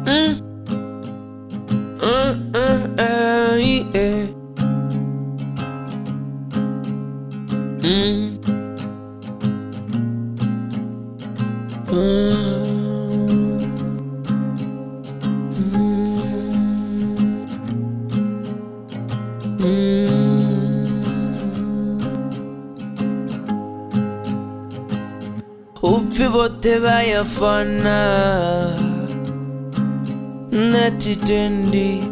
Yeah. Ufi bote bayafana natitendi,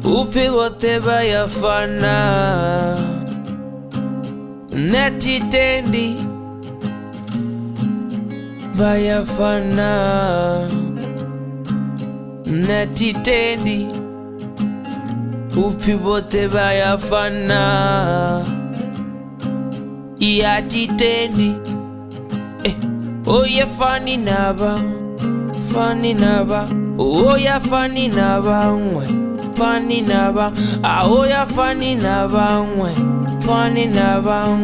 ufi bote bayafana natitendi, bayafana natitendi, ufi bote bayafana yatitendi. Oh yeah, funny naba, oh yeah, funny naba, funny naba, oh yeah, funny naba, funny naba,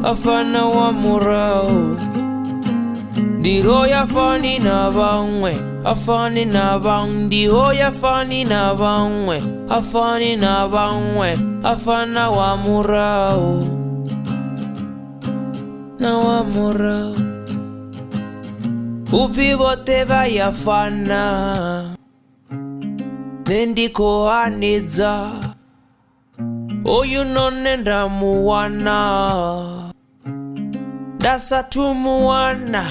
afana wa murao. Di oh yeah, funny naba, afani naba, di oh yeah, funny naba, afani naba, afana wa murao, na wa murao. Ufi bote bayafana nendiko anidza, oyu none ndamuwana, dasatumuwana.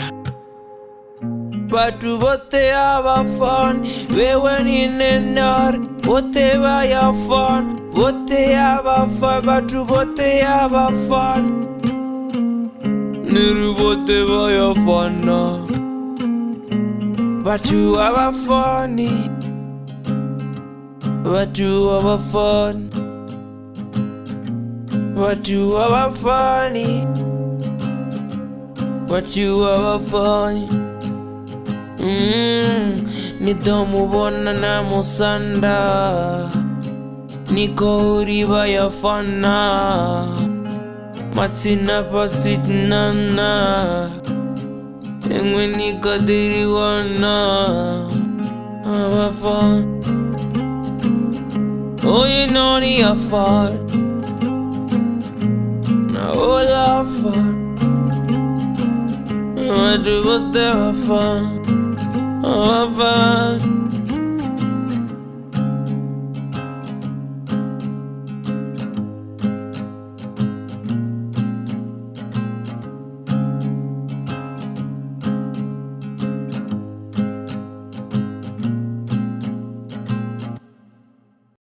Batu bote abafan wewe ninenari, bote bayafan, bote abafan, batu bote abafan, niru bote bayafana. But you have a funny, but you have a fun, but you have a funny, but you have a fun. Nitomubona na musanda, niko uriba ya fana, matsina pasitnana. And when you got the wanna have a fun, oh you know the fun, now all have fun. I do what they have fun, have fun.